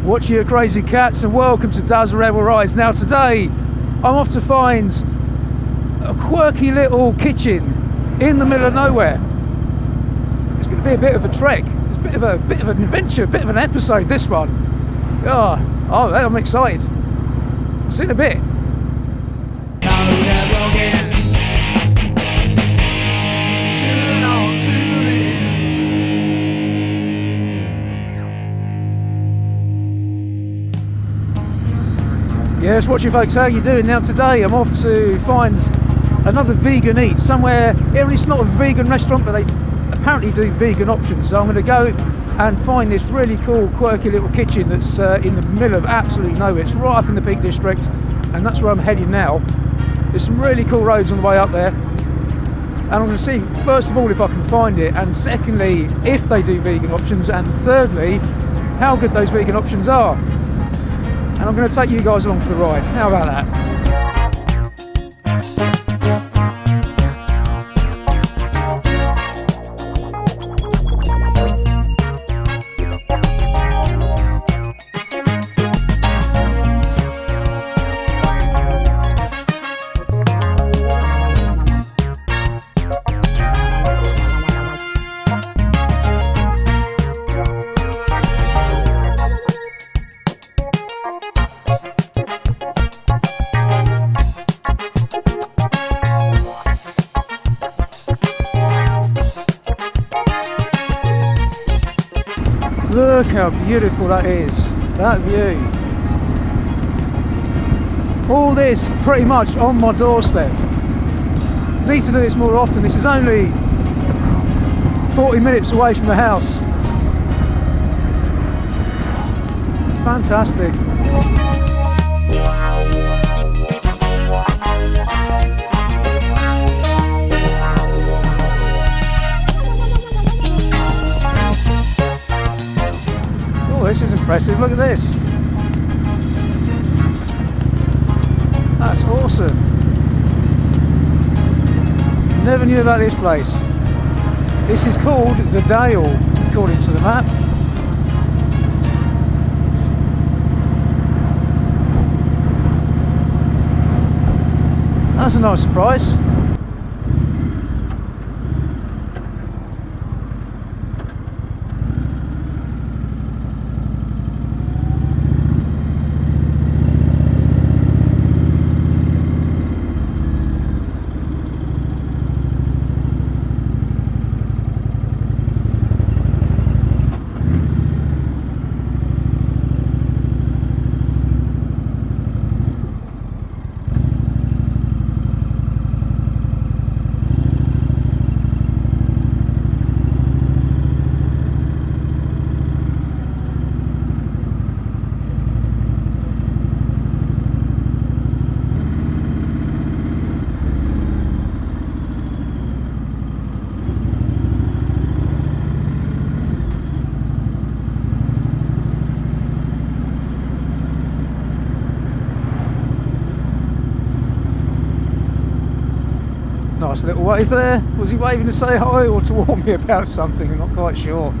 Watch your crazy cats and welcome to Dazzle Rebel Rides. Now today I'm off to find a quirky little kitchen in the middle of nowhere. It's going to be a bit of a trek. It's a bit of an adventure, a bit of an episode, this one. Oh, I'm excited. See you in a bit. Yes, watching folks, how you doing? Now today I'm off to find another vegan eat somewhere. It's not a vegan restaurant, but they apparently do vegan options. So I'm going to go and find this really cool, quirky little kitchen that's in the middle of absolutely nowhere. It's right up in the Peak District, and that's where I'm heading now. There's some really cool roads on the way up there, and I'm going to see, first of all, if I can find it, and secondly, if they do vegan options, and thirdly, how good those vegan options are. And I'm going to take you guys along for the ride. How about that? Look how beautiful that is, that view. All this pretty much on my doorstep. Need to do this more often. This is only 40 minutes away from the house. Fantastic. This is impressive, look at this. That's awesome. Never knew about this place. This is called the Dale, according to the map. That's a nice surprise. Nice little wave there. Was he waving to say hi or to warn me about something? I'm not quite sure.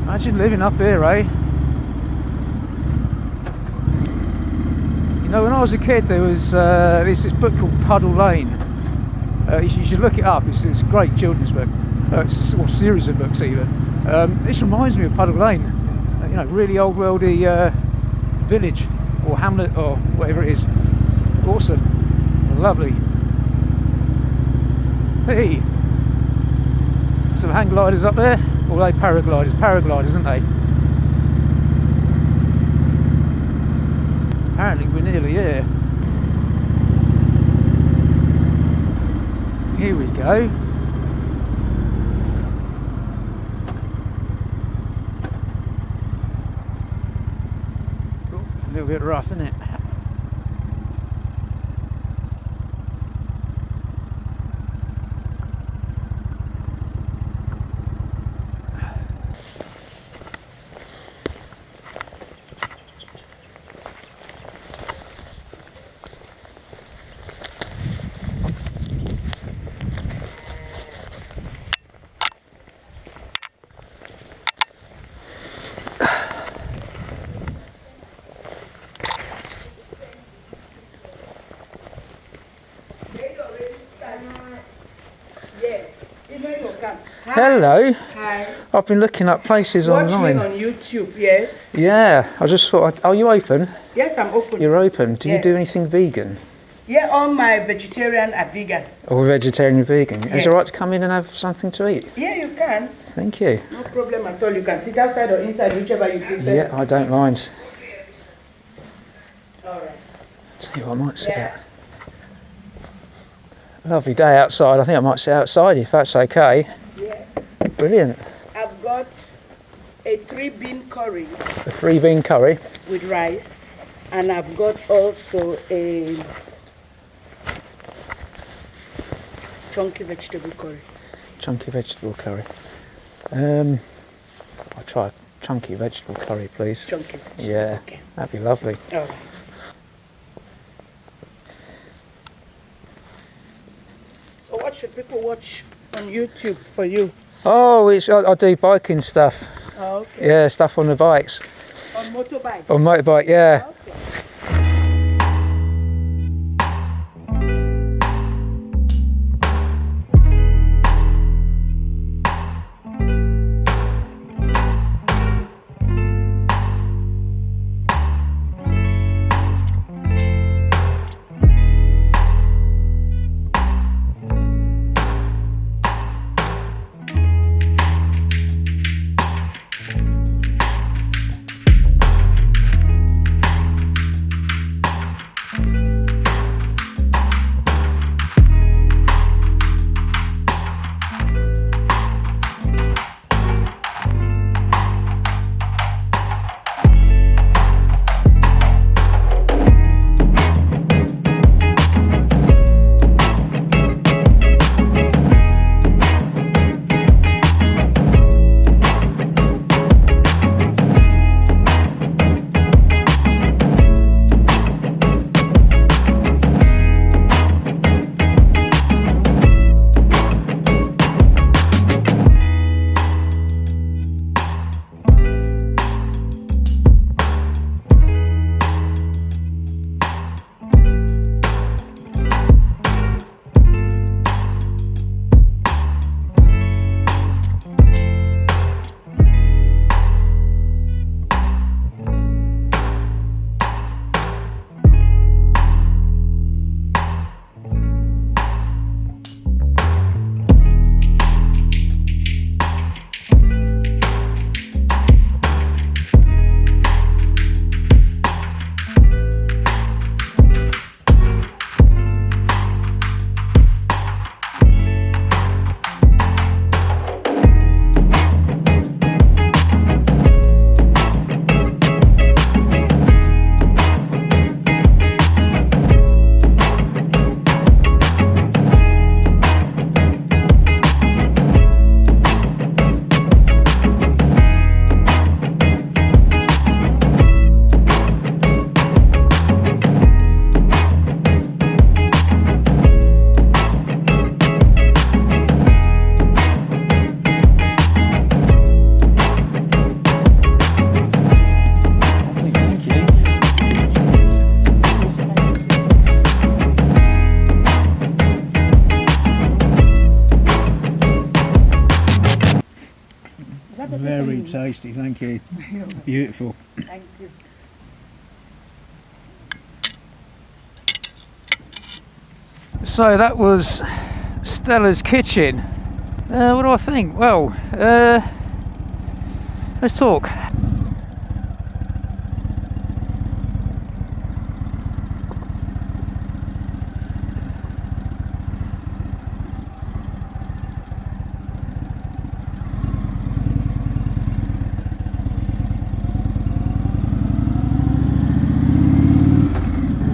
Imagine living up here, eh? You know, when I was a kid there was this book called Puddle Lane. You should look it up. It's a great children's book. It's a sort of series of books even. This reminds me of Puddle Lane. You know, really old worldy village or hamlet or whatever it is. Awesome, lovely. Hey, some hang gliders up there. Or are they paragliders? Paragliders, aren't they? Apparently we're nearly here. Here we go. Oh, a little bit rough, isn't it? Hello. Hi. I've been looking up places online. Watch me on YouTube, yes? Yeah, I just thought, are you open? Yes, I'm open. You're open. Do you Yes. do anything vegan? Yeah, all my vegetarian are vegan. Or vegetarian and vegan? Is Yes. it alright to come in and have something to eat? Yeah, you can. Thank you. No problem at all. You can sit outside or inside, whichever you prefer. Yeah, I don't mind. All right. Tell you what, I might sit Yeah. out. Lovely day outside. I think I might sit outside if that's okay. Yes. Brilliant. I've got a 3-bean curry A 3-bean curry. with rice, and I've got also a chunky vegetable curry. Chunky vegetable curry. I'll try a chunky vegetable curry, please. Chunky vegetable. Yeah, Okay. that'd be lovely. All right. So what should people watch on YouTube for you? Oh, I do biking stuff. Oh, okay. Yeah, stuff on the bikes. On motorbike? On motorbike, yeah. Okay. Very tasty, thank you. Beautiful. Thank you. So that was Stella's kitchen. What do I think? Well, let's talk.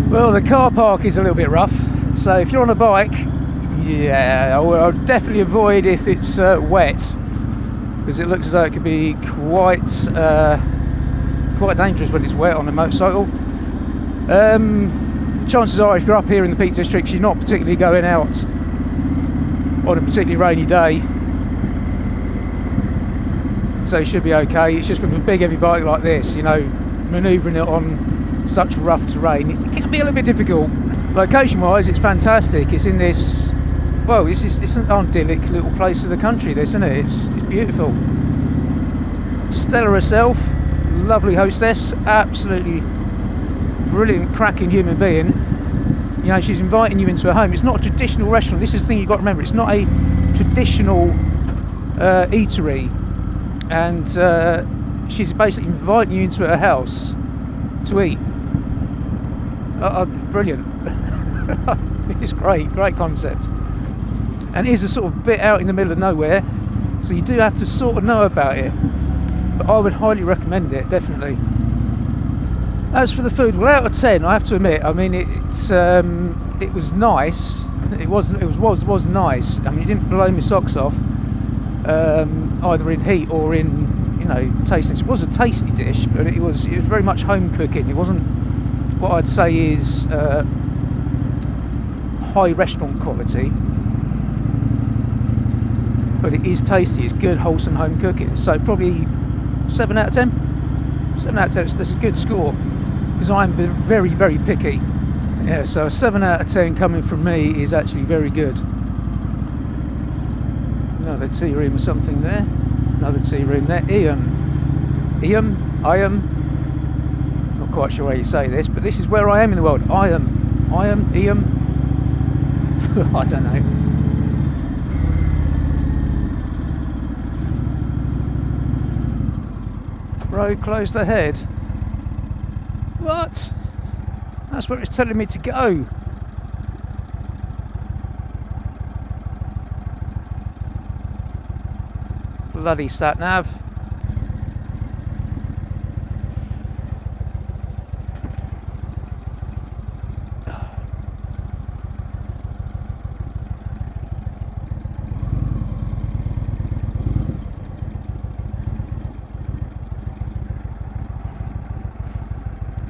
Well, the car park is a little bit rough, so if you're on a bike, yeah, I'll definitely avoid if it's wet, because it looks as though it could be quite dangerous when it's wet on a motorcycle. Chances are, if you're up here in the Peak Districts, you're not particularly going out on a particularly rainy day, so you should be okay. It's just with a big heavy bike like this, you know, manoeuvring it on such rough terrain, it can be a little bit difficult. Location wise, it's fantastic. It's in this well, it's an idyllic little place of the country, this, isn't it? It's beautiful. Stella herself, lovely hostess, absolutely brilliant, cracking human being. You know, she's inviting you into her home. It's not a traditional restaurant. This is the thing you've got to remember. It's not a traditional eatery, and she's basically inviting you into her house to eat. Brilliant. It's great concept. And it is a sort of bit out in the middle of nowhere, so you do have to sort of know about it. But I would highly recommend it, definitely. As for the food, well, out of 10, I have to admit, I mean, it was nice. It was nice. I mean, it didn't blow my socks off, either in heat or in, you know, tastiness. It was a tasty dish, but it was very much home cooking. It wasn't what I'd say is high restaurant quality, but it is tasty. It's good, wholesome home cooking. So probably 7 out of 10. 7 out of 10. That's a good score, because I'm very, very picky. Yeah, so a 7 out of 10 coming from me is actually very good. Another tea room or something there. Another tea room there. Iam. Not quite sure how you say this, but this is where I am in the world. Iam. I don't know. Road closed ahead. What? That's where it's telling me to go. Bloody sat nav.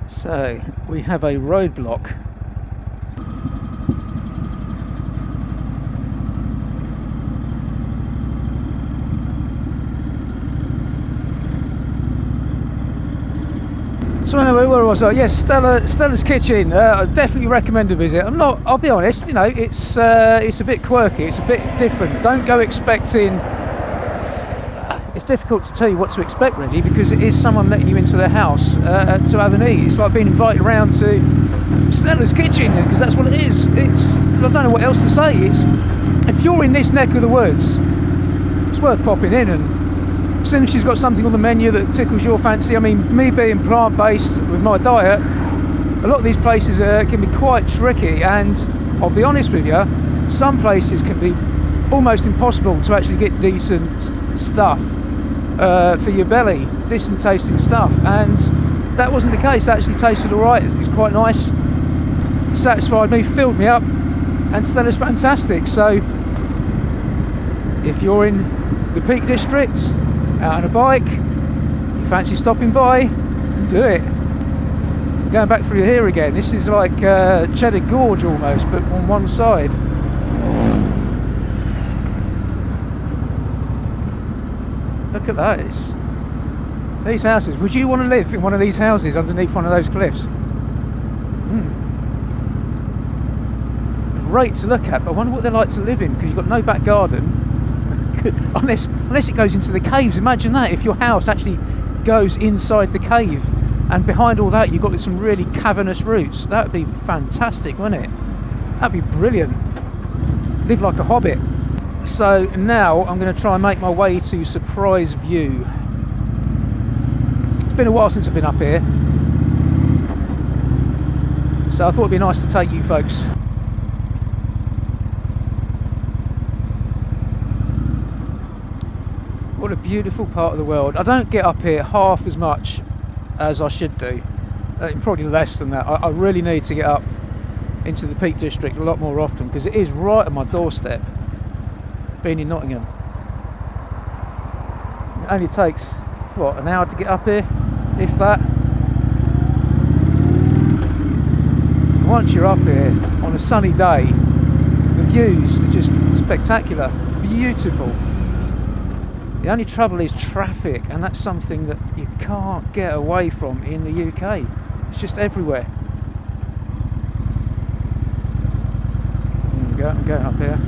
So we have a roadblock. So anyway, where was I? Yes, Stella's Kitchen. I definitely recommend a visit. I'll be honest, you know, it's a bit quirky, it's a bit different. Don't go expecting. It's difficult to tell you what to expect, really, because it is someone letting you into their house to have an eat. It's like being invited around to Stella's Kitchen, because that's what it is. I don't know what else to say. If you're in this neck of the woods, it's worth popping in, and as soon as she's got something on the menu that tickles your fancy. I mean, me being plant-based with my diet, a lot of these places can be quite tricky, and I'll be honest with you, some places can be almost impossible to actually get decent stuff for your belly, decent tasting stuff, and that wasn't the case. It actually tasted alright. It was quite nice, satisfied me, filled me up, and Stella's fantastic. So if you're in the Peak District, out on a bike, you fancy stopping by, do it. Going back through here again, this is like Cheddar Gorge almost, but on one side. Look at that. These houses. Would you want to live in one of these houses underneath one of those cliffs? Great to look at, but I wonder what they're like to live in, because you've got no back garden. unless it goes into the caves. Imagine that, if your house actually goes inside the cave, and behind all that you've got some really cavernous roots. That would be fantastic, wouldn't it? That'd be brilliant. Live like a hobbit. So now I'm going to try and make my way to Surprise View. It's been a while since I've been up here, so I thought it'd be nice to take you folks. What a beautiful part of the world. I don't get up here half as much as I should do. Probably less than that. I really need to get up into the Peak District a lot more often, because it is right on my doorstep, being in Nottingham. It only takes, what, an hour to get up here, if that. Once you're up here on a sunny day, the views are just spectacular, beautiful. The only trouble is traffic, and that's something that you can't get away from in the UK. It's just everywhere. There we go, I'm going up here.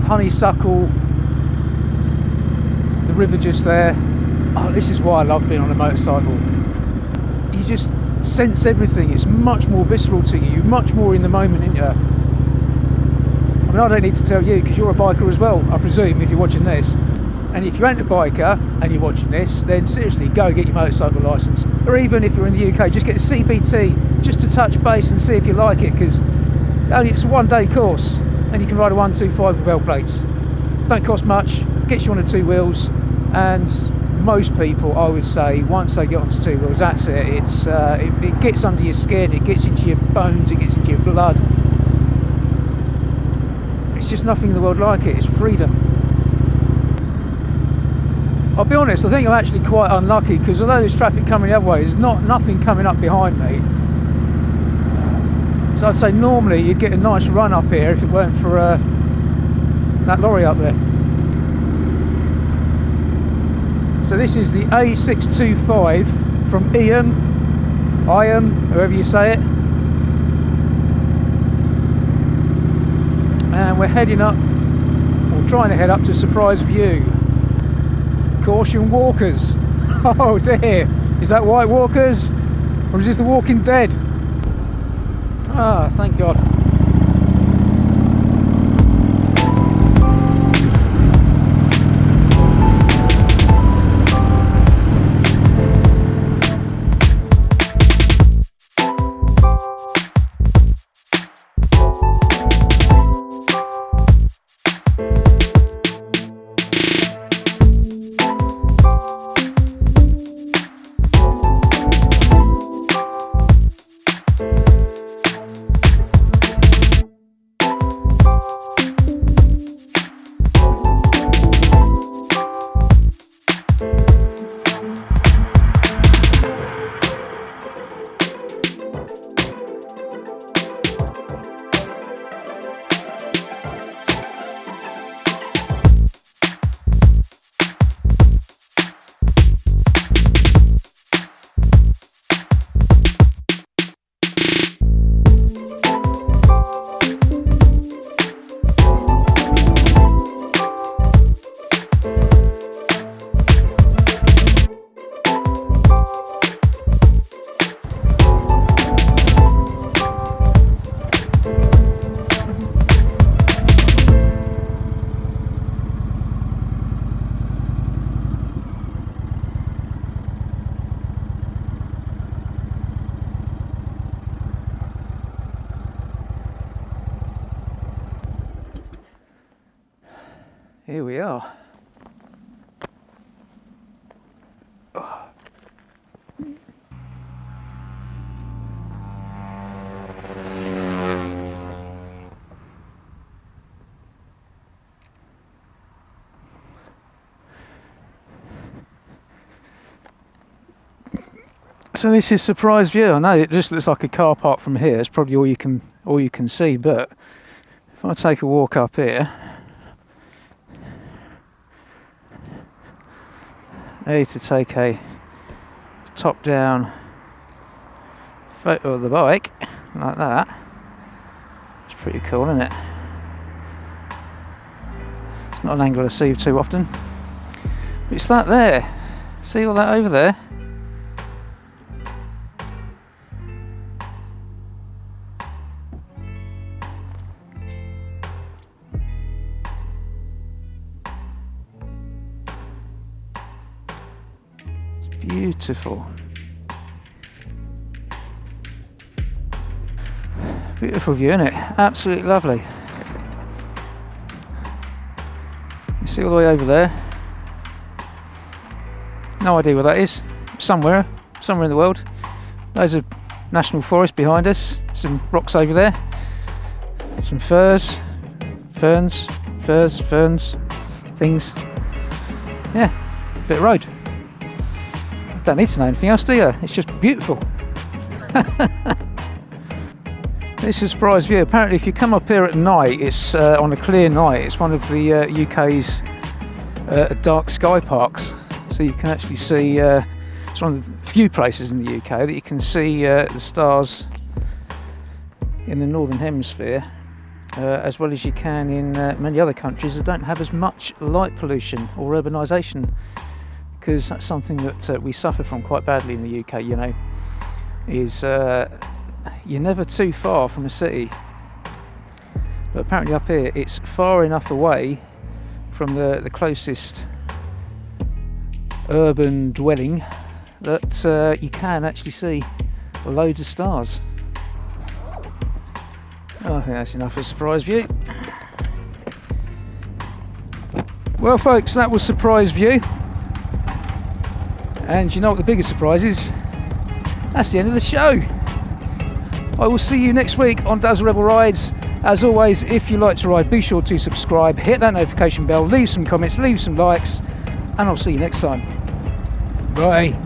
honeysuckle, the river just there. Oh, this is why I love being on a motorcycle. You just sense everything. It's much more visceral to you. You're much more in the moment, aren't you? I mean, I don't need to tell you because you're a biker as well, I presume, if you're watching this. And if you ain't a biker and you're watching this, then seriously go get your motorcycle licence. Or even if you're in the UK, just get a CBT just to touch base and see if you like it, because it's a one-day course and you can ride a 125 with L plates. Don't cost much, gets you onto two wheels, and most people, I would say, once they get onto two wheels, that's it. It gets under your skin, it gets into your bones, it gets into your blood. It's just nothing in the world like it. It's freedom. I'll be honest, I think I'm actually quite unlucky, because although there's traffic coming the other way, there's nothing coming up behind me. So I'd say normally you'd get a nice run up here if it weren't for that lorry up there. So this is the A625 from Ian, however you say it. And we're heading up, or trying to head up, to Surprise View. Caution walkers. Oh dear, is that White Walkers? Or is this The Walking Dead? Ah, thank God. Here we are. So this is Surprise View. I know it just looks like a car park from here. It's probably all you can see, but if I take a walk up here, I need to take a top-down photo of the bike like that. It's pretty cool, isn't it? It's not an angle I see too often. But it's that there. See all that over there? Beautiful. Beautiful view, isn't it? Absolutely lovely. You see all the way over there? No idea where that is. Somewhere in the world. There's a national forest behind us. Some rocks over there. Some ferns, things. Yeah, bit of road. Don't need to know anything else, do you? It's just beautiful. This is Surprise View. Apparently if you come up here at night, it's on a clear night, it's one of the UK's dark sky parks. So you can actually see, it's one of the few places in the UK that you can see the stars in the northern hemisphere as well as you can in many other countries that don't have as much light pollution or urbanisation, because that's something that we suffer from quite badly in the UK, you know, is you're never too far from a city, but apparently up here it's far enough away from the closest urban dwelling that you can actually see loads of stars. I think that's enough of a surprise view. Well folks, that was surprise view, and you know what the biggest surprise is? That's the end of the show. I will see you next week on Dazzle Rebel Rides. As always, if you like to ride, be sure to subscribe, hit that notification bell, leave some comments, leave some likes, and I'll see you next time. Bye.